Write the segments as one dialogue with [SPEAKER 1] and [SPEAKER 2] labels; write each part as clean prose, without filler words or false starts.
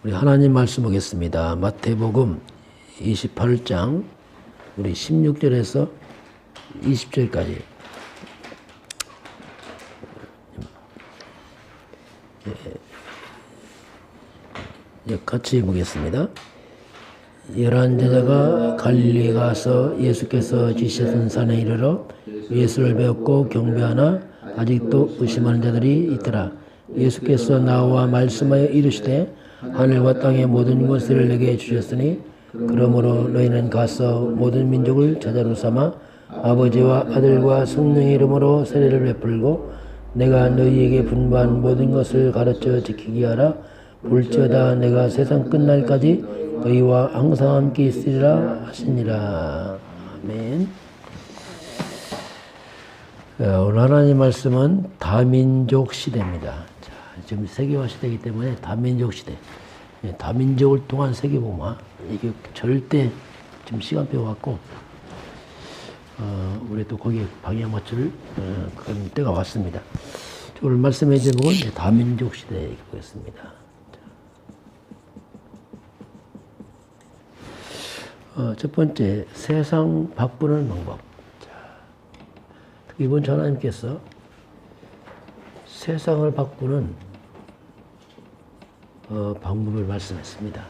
[SPEAKER 1] 우리 하나님 말씀 보겠습니다. 마태복음 28장 우리 16절에서 20절까지 같이 보겠습니다. 11 제자가 갈릴리에 가서 예수께서 지시하신 산에 이르러 예수를 배웠고 경배하나 아직도 의심하는 자들이 있더라. 예수께서 나와 말씀하여 이르시되 하늘과 땅의 모든 것을 내게 주셨으니 그러므로 너희는 가서 모든 민족을 제자로 삼아 아버지와 아들과 성령의 이름으로 세례를 베풀고 내가 너희에게 분부한 모든 것을 가르쳐 지키게 하라. 볼지어다 내가 세상 끝날까지 너희와 항상 함께 있으리라 하시니라. 아멘. 오늘 하나님 말씀은 다민족 시대입니다. 자, 지금 세계화 시대이기 때문에 다민족 시대, 다민족을 통한 세계복음화, 이게 절대 지금 시간표 갖고 우리 또 거기에 방향 맞출 그런 때가 왔습니다. 오늘 말씀의 제목은 다민족 시대에 보겠습니다. 첫 번째, 세상 바꾸는 방법. 이번 주 하나님께서 세상을 바꾸는 방법을 말씀했습니다.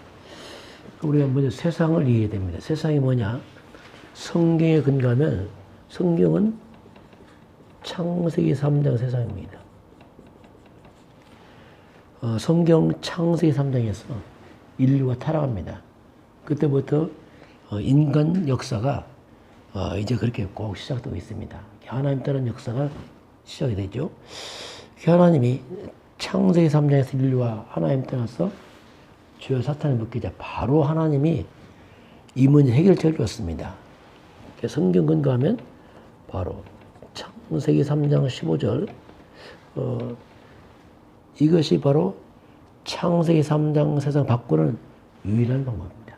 [SPEAKER 1] 우리가 먼저 세상을 이해해야 됩니다. 세상이 뭐냐? 성경에 근거하면 성경은 창세기 3장 세상입니다. 성경 창세기 3장에서 인류가 타락합니다. 그때부터 인간 역사가 이제 그렇게 꼭 시작되고 있습니다. 하나님 따른 역사가 시작이 되죠. 하나님이 창세기 3장에서 인류와 하나님 떠나서 죄와 사탄을 묶이자 바로 하나님이 이 문제 해결책을 줬습니다. 성경 근거하면 바로 창세기 3장 15절 이것이 바로 창세기 3장 세상 바꾸는 유일한 방법입니다.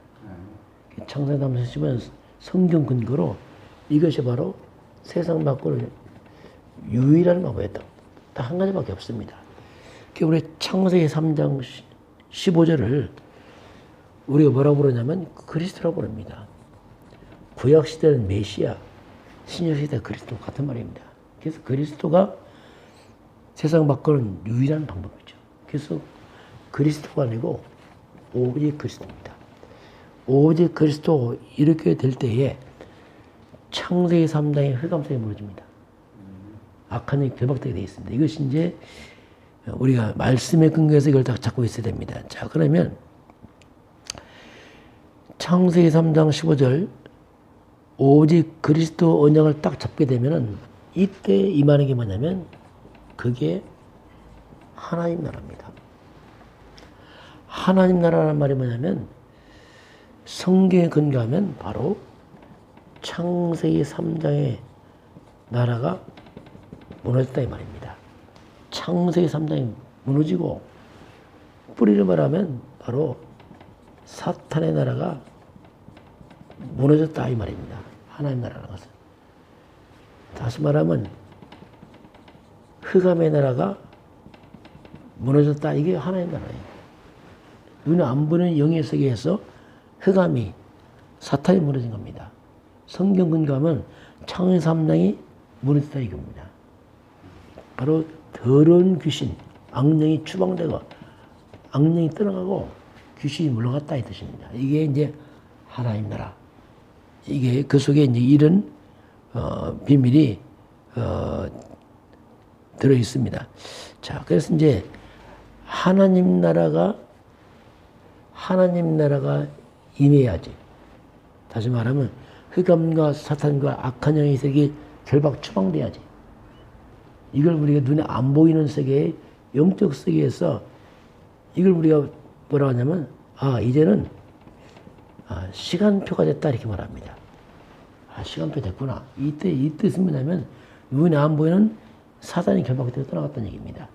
[SPEAKER 1] 창세기 3장 15절 성경 근거로 이것이 바로 세상 바꾸는 유일한 방법이었다. 딱 한 가지밖에 없습니다. 우리 창세기 3장 15절을 우리가 뭐라고 부르냐면 그리스도라고 부릅니다. 구약시대는 메시아, 신약시대 그리스도 같은 말입니다. 그래서 그리스도가 세상 바꾸는 유일한 방법이죠. 그래서 그리스도가 아니고 오직 그리스도입니다. 오직 그리스도 이렇게 될 때에 창세기 3장의 흑암성이 무너집니다. 악한 영이 결박되게 되어 있습니다. 이것이 이제 우리가 말씀의 근거에서 이걸 다 잡고 있어야 됩니다. 자, 그러면 창세기 3장 15절 오직 그리스도 언약을 딱 잡게 되면은 이때 임하는 게 뭐냐면 그게 하나님 나라입니다. 하나님 나라라는 말이 뭐냐면 성경에 근거하면 바로 창세기 3장의 나라가 무너졌다 이 말입니다. 창세기 3장이 무너지고 뿌리를 말하면 바로 사탄의 나라가 무너졌다 이 말입니다. 하나님 나라라는 것은. 다시 말하면 흑암의 나라가 무너졌다 이게 하나님 나라예요. 눈에 안 보이는 영의 세계에서 흑암이 사탄이 무너진 겁니다. 성경 근거하면 창세기 3장이 무너졌다 이겁니다. 바로 더러운 귀신, 악령이 추방되고 악령이 떠나가고 귀신이 물러갔다 이 뜻입니다. 이게 이제 하나님 나라. 이게 그 속에 이제 이런 비밀이 들어 있습니다. 자, 그래서 이제 하나님 나라가 임해야지. 다시 말하면 흑암과 사탄과 악한 영의 세계 결박 추방돼야지. 이걸 우리가 눈에 안 보이는 세계의 영적 세계에서 이걸 우리가 뭐라고 하냐면 이제는 시간표가 됐다 이렇게 말합니다. 시간표 됐구나. 이때 이 뜻은 뭐냐면 눈에 안 보이는 사단이 결박이 되어 떠나갔다는 얘기입니다.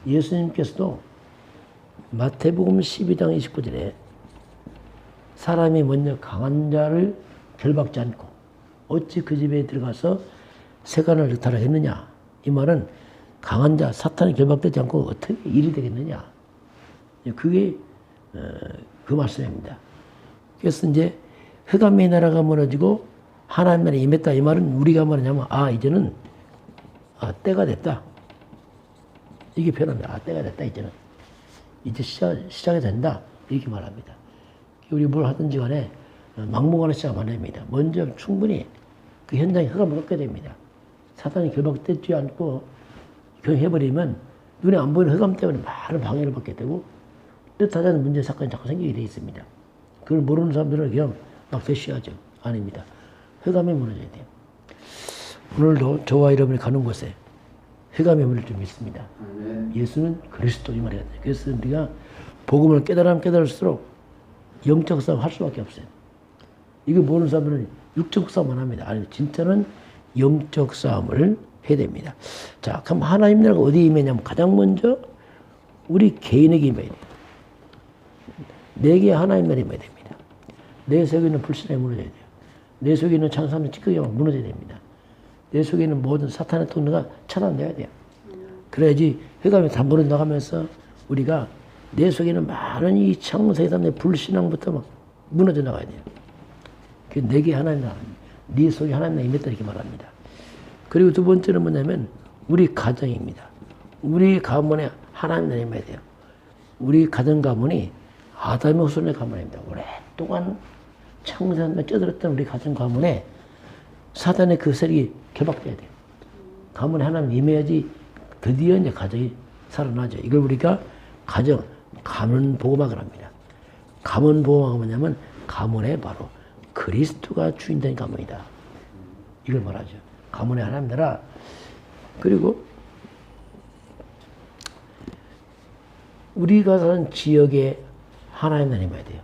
[SPEAKER 1] 예수님께서도 마태복음 12장 29절에 사람이 먼저 강한 자를 결박지 않고 어찌 그 집에 들어가서 세간을 늑탈하게 했느냐. 이 말은 강한 자, 사탄이 결박되지 않고 어떻게 일이 되겠느냐. 그게 그 말씀입니다. 그래서 이제 흑암의 나라가 무너지고 하나님 나라에 임했다. 이 말은 우리가 말하냐면 이제는 때가 됐다. 이게 표현합니다. 때가 됐다. 이제는 이제 시작이 된다. 이렇게 말합니다. 우리 뭘 하든지 간에 막무가내 시작하면 안 됩니다. 먼저 충분히 그 현장에 흑암을 얻게 됩니다. 사탄이 결박되지 않고 경해버리면 눈에 안 보이는 흑암 때문에 많은 방해를 받게 되고 뜻하지 않은 문제 사건이 자꾸 생기게 되어 있습니다. 그걸 모르는 사람들은 그냥 막 대쉬하죠. 아닙니다. 흑암이 무너져야 돼요. 오늘도 저와 여러분이 가는 곳에 흑암이 무너질 줄 믿습니다. 예수는 그리스도 이 말이거든요. 그래서 우리가 복음을 깨달으면 깨달을수록 영적 싸움 할 수밖에 없어요. 이거 모르는 사람들은 육적 싸움만 합니다. 아니, 진짜는 영적 싸움을 해야 됩니다. 자, 그럼 하나님 나라가 어디에 임했냐면 가장 먼저 우리 개인에게 임해야 돼요. 내게 하나님 나라에 임해야 됩니다. 내 속에 있는 불신이 무너져야 돼요. 내 속에 있는 창사함의 찌꺼기가 무너져야 됩니다. 내 속에 있는 모든 사탄의 통로가 차단돼야 돼요. 그래야지 흑암이 다 무너나가면서 우리가 내 속에 있는 많은 이 창세의 삶의 불신앙부터 막 무너져 나가야 돼요. 그 내게 하나님 나라, 네 속에 하나님 나라 임했다 이렇게 말합니다. 그리고 두 번째는 뭐냐면 우리 가정입니다. 우리 가문에 하나님 나라 임해야 돼요. 우리 가정 가문이 아담의 후손의 가문입니다. 오랫동안 창세하며 쪄들었던 우리 가정 가문에 사단의 그 세력이 결박돼야 돼요. 가문에 하나님 임해야지 드디어 이제 가정이 살아나죠. 이걸 우리가 가문 보호막을 합니다. 가문 보호막은 뭐냐면 가문에 바로 그리스도가 주인된 가문이다. 이걸 말하죠. 가문에 하나님 나라. 그리고 우리가 사는 지역에 하나님 나라 임해야 돼요.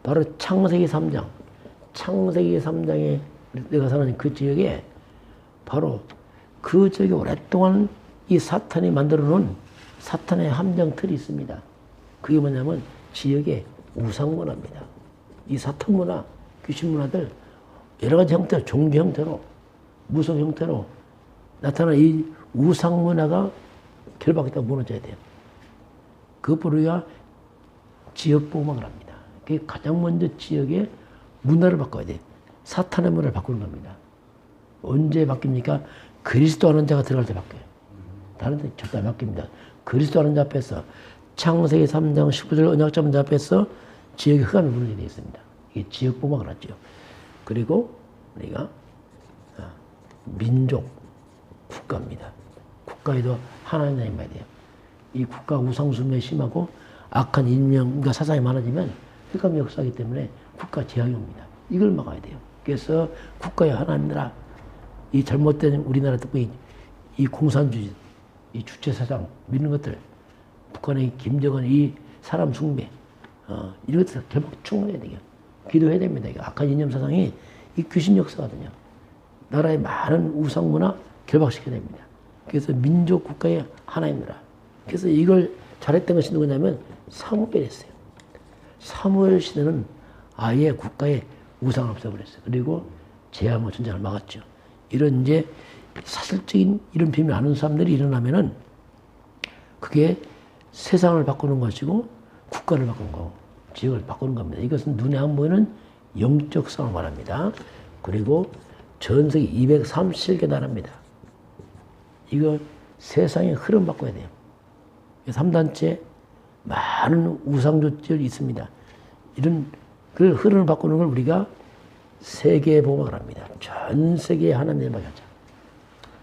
[SPEAKER 1] 바로 창세기 3장. 창세기 3장에 내가 사는 그 지역에 바로 그 지역에 오랫동안 이 사탄이 만들어 놓은 사탄의 함정 틀이 있습니다. 그게 뭐냐면 지역의 우상 문화입니다. 이 사탄 문화, 귀신 문화들 여러 가지 형태로, 종교 형태로, 무속 형태로 나타나는 이 우상 문화가 결박했다고 무너져야 돼요. 그것으로 우리가 지역 보호막을 합니다. 그게 가장 먼저 지역의 문화를 바꿔야 돼요. 사탄의 문화를 바꾸는 겁니다. 언제 바뀝니까? 그리스도 하는 자가 들어갈 때 바뀌어요. 다른 데 절대 안 바뀝니다. 그리스도 하는 자 앞에서 창세기 3장 19절 언약자문 앞에서 지역의 흑암이 무너지게 되어 있습니다. 이게 지역 보호막을 하죠. 그리고 우리가 민족, 국가입니다. 국가에도 하나님 나라 임해야 돼요. 이 국가 우상숭배가 심하고 악한 인명과 사상이 많아지면 흑암이 역사하기 때문에 국가 재앙이 옵니다. 이걸 막아야 돼요. 그래서 국가의 하나님 나라, 이 잘못된 우리나라 특히 이 공산주의, 이 주체사상 믿는 것들, 북한의 김정은 이 사람 숭배, 이런 것들 결국 충분해야 돼요. 기도해야 됩니다. 악한 이념 사상이 이 귀신 역사거든요. 나라의 많은 우상 문화 결박시켜야 됩니다. 그래서 민족 국가의 하나님 나라. 그래서 이걸 잘했던 것이 누구냐면 사무엘이었어요. 사무엘 시대는 아예 국가의 우상을 없애버렸어요. 그리고 재앙과 전쟁을 막았죠. 이런 이제 사실적인 이런 비밀을 아는 사람들이 일어나면은 그게 세상을 바꾸는 것이고 국가를 바꾸는 거고 지역을 바꾸는 겁니다. 이것은 눈에 안 보이는 영적 싸움을 말합니다. 그리고 전 세계 237개 나라입니다. 이거 세상의 흐름 바꿔야 돼요. 3단체 많은 우상조직이 있습니다. 이런 그 흐름을 바꾸는 걸 우리가 세계 보호막을 합니다. 전 세계에 하나님 나라에 하자.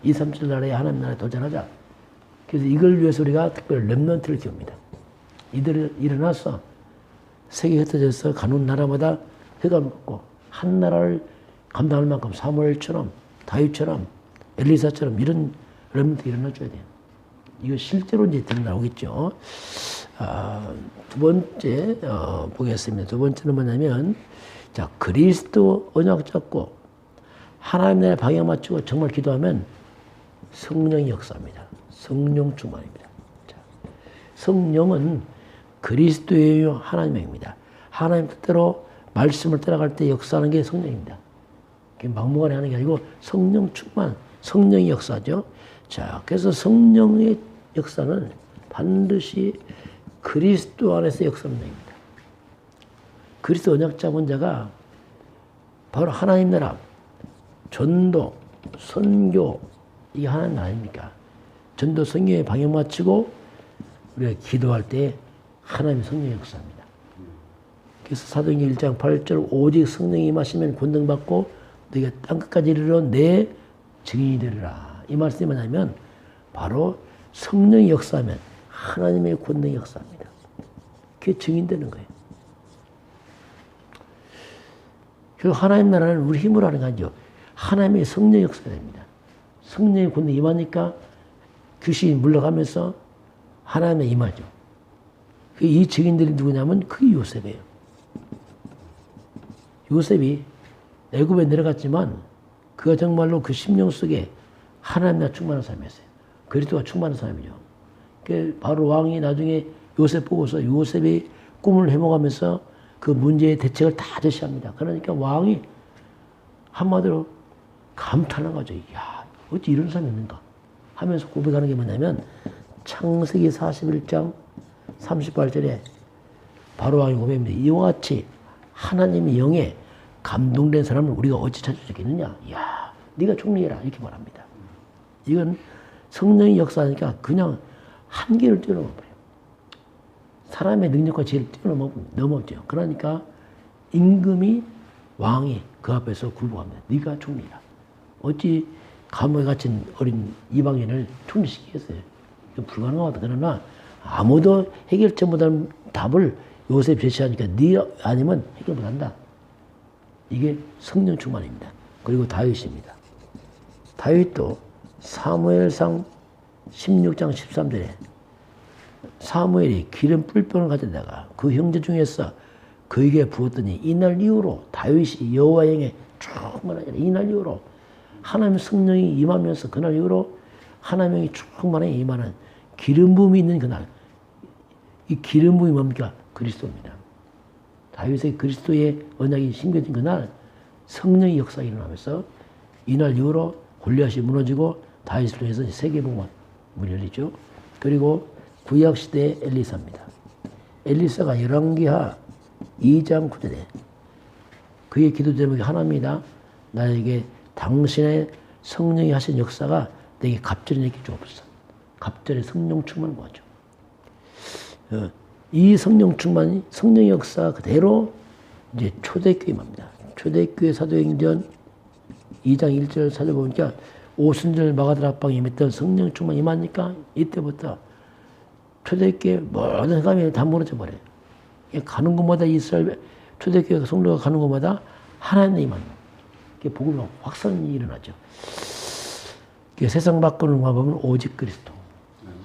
[SPEAKER 1] 237 나라에 하나님 나라에 도전하자. 그래서 이걸 위해서 우리가 특별히 렘넌트를 키웁니다. 이들을 일어나서 세계에 흩어져서 가는 나라마다 흑암을 먹고 한 나라를 감당할 만큼 사무엘처럼 다윗처럼 엘리사처럼 이런 렘넌트가 일어나줘야 돼요. 이거 실제로 이제 드러나오겠죠. 두 번째 보겠습니다. 두 번째는 뭐냐면 자 그리스도 언약 잡고 하나님 나라에 방향 맞추고 정말 기도하면 성령이 역사합니다. 성령 충만입니다. 자, 성령은 그리스도의 하나님입니다. 하나님 뜻대로 말씀을 따라갈 때 역사하는 게 성령입니다. 막무가내 하는 게 아니고 성령 충만, 성령이 역사죠. 자, 그래서 성령의 역사는 반드시 그리스도 안에서 역사하는 것입니다. 그리스도 언약 잡은 자가 바로 하나님 나라, 전도, 선교, 이게 하나님 나라입니까? 전도, 선교에 방향 맞추고 우리가 기도할 때 하나님의 성령의 역사입니다. 그래서 사도행전 1장 8절 오직 성령이 임하시면 권능받고 너희가 땅끝까지 이르러 내 증인이 되리라. 이 말씀이 뭐냐면 바로 성령이 역사하면 하나님의 권능이 역사합니다. 그게 증인되는 거예요. 그 하나님 나라는 우리 힘으로 하는 게 아니죠. 하나님의 성령 역사가 됩니다. 성령의 권능이 임하니까 귀신이 물러가면서 하나님의 임하죠. 이 증인들이 누구냐면 그게 요셉이에요. 요셉이 애굽에 내려갔지만 그가 정말로 그 심령 속에 하나님 나라 충만한 사람이었어요. 그리스도가 충만한 사람이죠. 바로 왕이 나중에 요셉 보고서 요셉이 꿈을 해몽하면서 그 문제의 대책을 다 제시합니다. 그러니까 왕이 한마디로 감탄한 거죠. 야, 어찌 이런 사람이 있는가 하면서 고백하는 게 뭐냐면 창세기 41장 38절에 바로 왕이 고백합니다. 이와 같이 하나님의 영에 감동된 사람을 우리가 어찌 찾을 수 있겠느냐. 야, 네가 총리해라. 이렇게 말합니다. 이건 성령의 역사니까 그냥 한계를 뛰어넘어버려요. 사람의 능력과 지혜를 뛰어넘었죠. 그러니까 임금이 왕이 그 앞에서 굴복합니다. 네가 총리라. 어찌 감옥에 갇힌 어린 이방인을 총리시키겠어요. 이건 불가능하다. 그러나 아무도 해결책 못하는 답을 요셉이 제시하니까 네 아니면 해결 못한다. 이게 성령 충만입니다. 그리고 다윗입니다. 다윗도 사무엘상 16장 13절에 사무엘이 기름 뿔병을 가져다가 그 형제 중에서 그에게 부었더니 이날 이후로 다윗이 여호와의 영에 충만하니라. 이날 이후로 하나님의 성령이 임하면서 그날 이후로 하나님의 영이 충만하게 임하는 기름 부음이 있는 그날. 이 기름 부음이 뭡니까? 그리스도입니다. 다윗의 그리스도의 언약이 심겨진 그날 성령의 역사가 일어나면서 이날 이후로 골리앗이 무너지고 다윗을 통해서 세계복음이 열리죠. 그리고 구약시대의 엘리사입니다. 엘리사가 열왕기하 2장 9절에 그의 기도 제목이 하나입니다. 나에게 당신의 성령이 하신 역사가 내게 갑절히 내게 주옵소서. 갑절의 성령 충만을 구하죠. 이 성령 충만이 성령의 역사 그대로 이제 초대교회입니다. 초대교회 사도행전 2장 1절 살펴보니까 오순절 마가다라 합방에 임했던 성령 충만이 임하니까 이때부터 초대교회 모든 사람이 다 무너져 버려요. 가는 곳마다 이스라엘 초대교회 성도가 가는 곳마다 하나님의 임합니다. 복음이 확산이 일어나죠. 세상 바꾸는 방법은 오직 그리스도.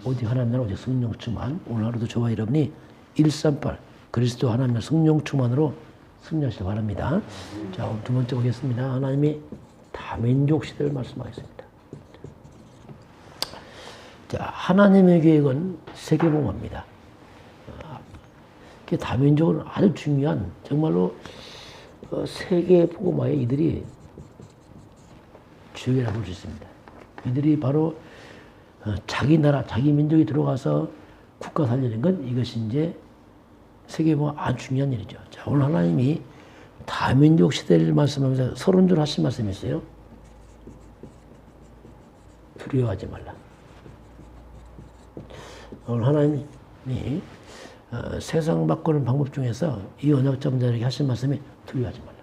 [SPEAKER 1] 오직 하나님 나라 오직 성령 충만. 오늘 하루도 저와 여러분이 138 그리스도 하나님의 성령 충만으로 승리하시기 바랍니다. 자, 오늘 두 번째 보겠습니다. 하나님이 다민족 시대를 말씀하겠습니다. 자, 하나님의 계획은 세계복음입니다. 다민족은 아주 중요한 정말로 세계복음화에 이들이 주역이라고 볼 수 있습니다. 이들이 바로 자기 나라, 자기 민족이 들어가서 국가 살리는 건 이것이 이제 세계복음 아주 중요한 일이죠. 자, 오늘 하나님이 다민족 시대를 말씀하면서 서론적으로 하신 말씀이 있어요. 두려워하지 말라. 오늘 하나님이 세상 바꾸는 방법 중에서 이 언약 잡은 자에게 하신 말씀이 두려워하지 말라.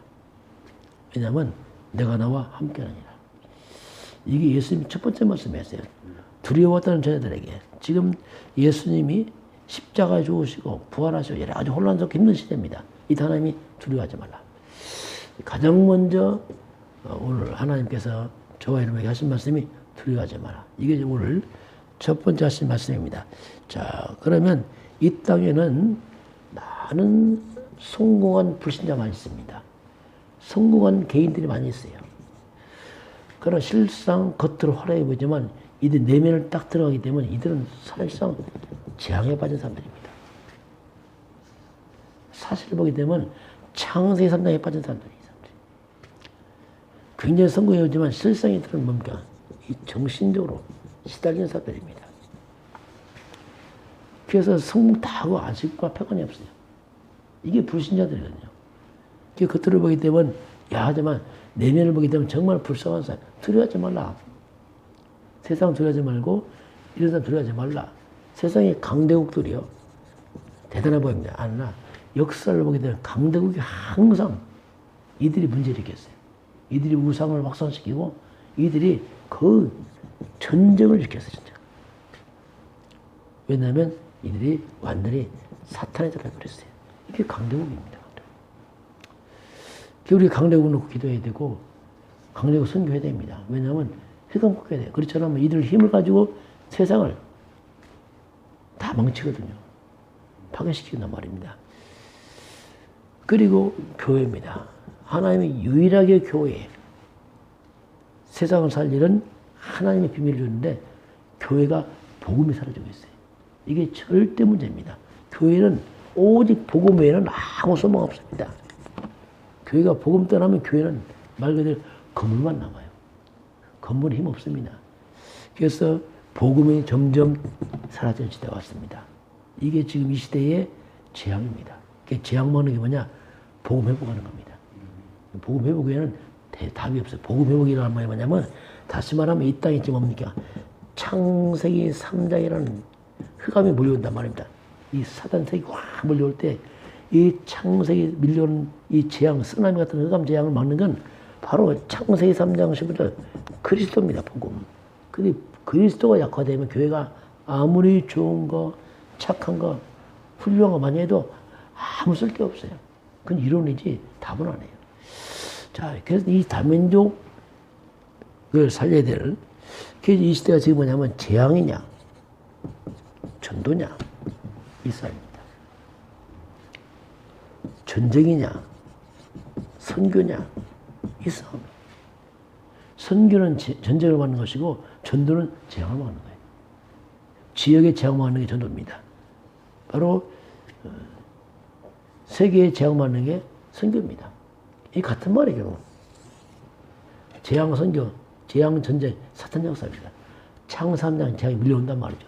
[SPEAKER 1] 왜냐하면 내가 나와 함께하니라. 이게 예수님이 첫 번째 말씀이었어요. 두려웠다는 자들에게 지금 예수님이 십자가에 죽으시고 부활하시고 여러 가지 혼란스럽고 힘든 시대입니다. 이 하나님이 두려워하지 말라. 가장 먼저 오늘 하나님께서 저와 여러분에게 하신 말씀이 두려워하지 마라. 이게 오늘 첫 번째 하신 말씀입니다. 자, 그러면 이 땅에는 많은 성공한 불신자만 있습니다. 성공한 개인들이 많이 있어요. 그러나 실상 겉으로 화려해 보이지만 이들 내면을 딱 들어가기 때문에 이들은 사실상 재앙에 빠진 사람들입니다. 사실을 보게 되면 창세기 3장에 빠진 사람들이 굉장히 성공해오지만 실상 이들은 뭡니까? 이 정신적으로 시달리는 사람들입니다. 그래서 성공 다 하고 아직과 패권이 없어요. 이게 불신자들이거든요. 그 겉으로 보기 때문에 야하지만 내면을 보기 때문에 정말 불쌍한 사람. 두려워하지 말라. 세상 두려워하지 말고 이런 사람 두려워하지 말라. 세상의 강대국들이요. 대단해 보입니다. 아니나 역사를 보게 되면 강대국이 항상 이들이 문제를 일으켰어요. 이들이 우상을 확산시키고 이들이 그 전쟁을 일으켰어요. 진짜. 왜냐하면 이들이 완전히 사탄에 들어버렸어요. 이게 강대국입니다. 우리 강대국 놓고 기도해야 되고 강대국 선교해야 됩니다. 왜냐하면 회동국해야 돼요. 그렇지 않으면 이들 힘을 가지고 세상을 다 망치거든요. 파괴시킨단 말입니다. 그리고 교회입니다. 하나님이 유일하게 교회, 세상을 살리는 하나님의 비밀을 주는데 교회가 복음이 사라지고 있어요. 이게 절대 문제입니다. 교회는 오직 복음 외에는 아무 소망 없습니다. 교회가 복음 떠나면 교회는 말 그대로 건물만 남아요. 건물에 힘 없습니다. 그래서 복음이 점점 사라지는 시대가 왔습니다. 이게 지금 이 시대의 재앙입니다. 재앙 먹는 게 뭐냐? 복음 회복하는 겁니다. 복음 회복 외에는 답이 없어요. 복음 회복이라는 말이 뭐냐면 다시 말하면 이 땅에 지금 뭡니까? 창세기 3장이라는 흑암이 몰려온단 말입니다. 이 사단 세력이 확 몰려올 때 이 창세기 밀려오는 이 재앙, 쓰나미 같은 흑암 재앙을 막는 건 바로 창세기 3장 15절 그리스도입니다. 복음. 근데 그리스도가 약화되면 교회가 아무리 좋은 거, 착한 거, 훌륭한 거 많이 해도 아무 쓸 게 없어요. 그건 이론이지 답은 아니에요. 자, 그래서 이 다민족을 살려야 될, 그래서 이 시대가 지금 뭐냐면 재앙이냐, 전도냐, 이 싸움입니다. 전쟁이냐, 선교냐, 이 싸움. 선교는 전쟁을 막는 것이고, 전도는 재앙을 막는 거예요. 지역의 재앙을 막는 게 전도입니다. 바로, 세계의 재앙을 막는 게 선교입니다. 이 같은 말이에요. 재앙 선교, 재앙 전쟁, 사탄 역사입니다. 창세 3장 재앙이 밀려온단 말이죠.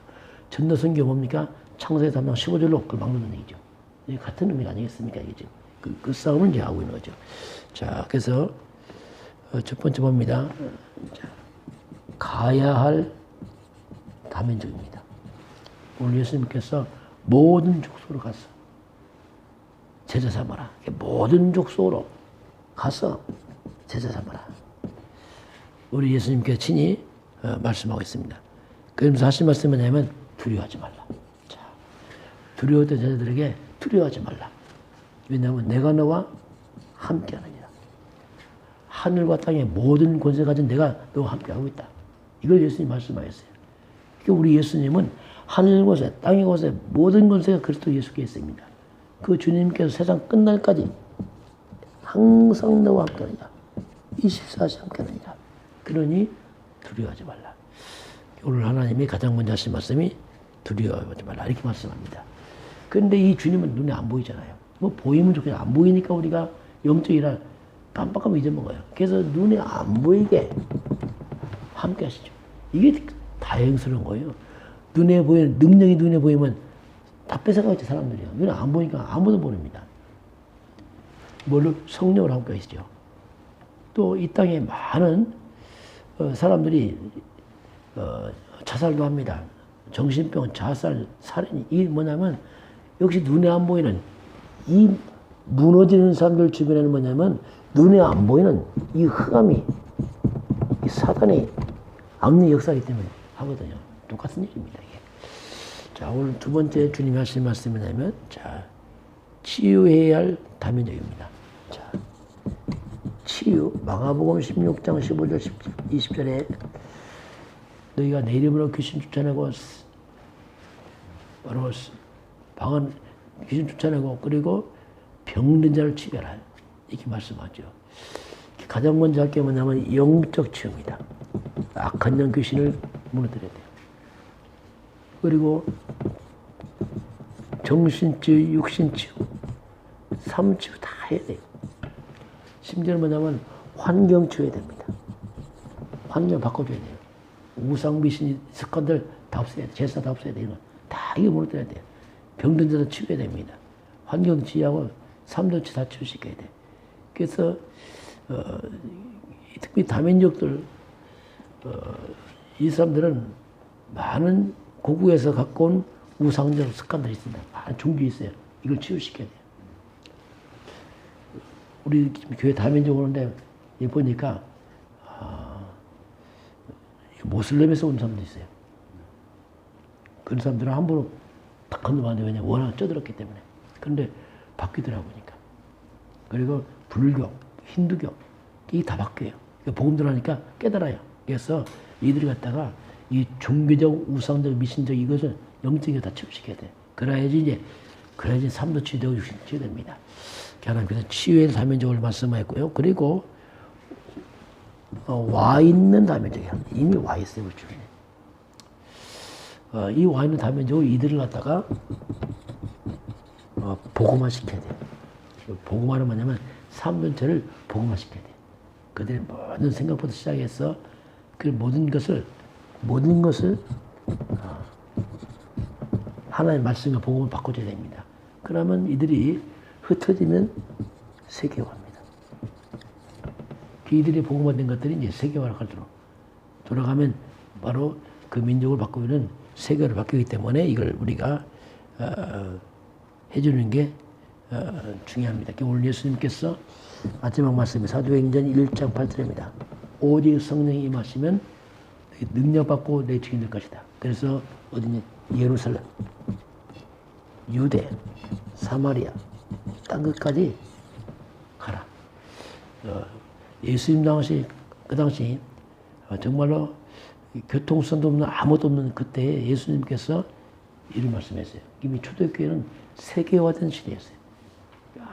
[SPEAKER 1] 전도 선교 뭡니까? 창세기 3장 15절로 그걸 막는 얘기죠. 이게 같은 의미가 아니겠습니까? 이게 지금 그 싸움을 이제 하고 있는 거죠. 자, 그래서 첫 번째 봅니다. 자, 가야 할 다민족입니다. 오늘 예수님께서 모든 족속으로 가서 제자 삼아라. 모든 족속으로 가서 제자 삼아라. 우리 예수님께서 친히 말씀하고 있습니다. 그러면서 하신 말씀은 뭐냐면 두려워하지 말라. 자, 두려웠던 제자들에게 두려워하지 말라. 왜냐하면 내가 너와 함께하느니라. 하늘과 땅의 모든 권세 가진 내가 너와 함께하고 있다. 이걸 예수님 말씀하셨어요. 그러니까 우리 예수님은 하늘 곳에 땅의 곳에 모든 권세가 그리스도 예수께 있습니다. 그 주님께서 세상 끝날까지 항상 너와 함께하느니라. 24시간 함께하느니라. 그러니 두려워하지 말라. 오늘 하나님이 가장 먼저 하신 말씀이 두려워하지 말라. 이렇게 말씀합니다. 그런데 이 주님은 눈에 안 보이잖아요. 뭐 보이면 좋겠죠. 안 보이니까 우리가 영적이라 깜빡하면 잊어먹어요. 그래서 눈에 안 보이게 함께 하시죠. 이게 다행스러운 거예요. 눈에 보이는, 능력이 눈에 보이면 다 뺏어가겠죠, 사람들이요. 눈에 안 보니까 아무도 모릅니다. 뭘로? 성령으로 함께 하시죠. 또 이 땅에 많은 사람들이 자살도 합니다. 정신병, 자살, 살인, 이게 뭐냐면 역시 눈에 안 보이는 이 무너지는 사람들 주변에는 뭐냐면 눈에 안 보이는 이 흑암이, 이 사단의 악의 역사이기 때문에 하거든요. 똑같은 일입니다, 이게. 자, 오늘 두 번째 주님이 하신 말씀이 뭐냐면, 자, 치유해야 할 다민족입니다. 자, 치유. 마가복음 16장 15절, 20절에 너희가 내 이름으로 귀신 쫓아내고, 바로 방언 귀신 쫓아내고, 그리고 병든 자를 치유하라. 이렇게 말씀하죠. 가장 먼저 할 게 뭐냐면 영적 치유입니다. 악한 영 귀신을 무너뜨려야 돼요. 그리고 정신치유, 육신치유, 삶치유 다 해야 돼요. 심지어는 뭐냐면 환경치유해야 됩니다. 환경 바꿔줘야 돼요. 우상미신 습관들 다 없애야 돼요. 제사 다 없애야 돼요. 다 이거 무너뜨려야 돼요. 병든 자도 치유해야 됩니다. 환경도 치유하고 삶도 다 치유시켜야 돼요. 그래서 특히 다민족들 이 사람들은 많은 고국에서 갖고 온 우상적 습관들이 있습니다. 많은 종교 있어요. 이걸 치유시켜야 돼요. 우리 교회 다민족 오는데 보니까 모슬렘에서 온 사람도 있어요. 그런 사람들은 함부로 딱 건너면 안 돼요. 왜냐면 워낙 쩌들었기 때문에. 그런데 바뀌더라고 보니까. 그리고 불교, 힌두교 이게 다 바뀌어요. 복음 들어가니까 깨달아요. 그래서 이들이 갖다가 이 종교적, 우상적, 미신적 이것을 영적으로 다 치유시켜야 돼. 그래야지 삶도 치유되고 육신도 치유됩니다. 하나님께서 치유의 다면적을 말씀하였고요. 그리고 와 있는 다면적이야. 이미 와 있어요, 우리 주변에. 이 와 있는 다면적으로 이들을 갖다가 복음화시켜야 돼요. 복음화는 뭐냐면 삶 전체를 복음화시켜야 돼요. 그들의 모든 생각부터 시작해서 그 모든 것을 하나님의 말씀과 복음을 바꿔줘야 됩니다. 그러면 이들이 흩어지면 세계화입니다. 이들이 복음화된 것들이 이제 세계화로 돌아가면 바로 그 민족을 바꾸면 세계로 바뀌기 때문에 이걸 우리가 해주는 게 중요합니다. 오늘 예수님께서 마지막 말씀이 사도행전 1장 8절입니다. 오직 성령이 임하시면 능력받고 내 주인 될 것이다. 그래서 어디냐? 예루살렘, 유대, 사마리아, 땅 끝까지 가라. 예수님 그 당시 정말로 교통수단도 없는 아무것도 없는 그때 예수님께서 이런 말씀했어요. 이미 초대교회는 세계화된 시대였어요.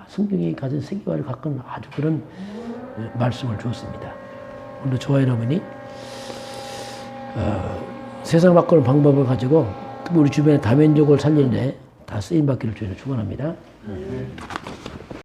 [SPEAKER 1] 성경이 가진 세계화를 갖고 아주 그런 말씀을 주었습니다. 오늘 저와 여러분이 세상 바꾸는 방법을 가지고 우리 주변의 다민족을 살리는데 다 쓰임받기를 주님을 축원합니다.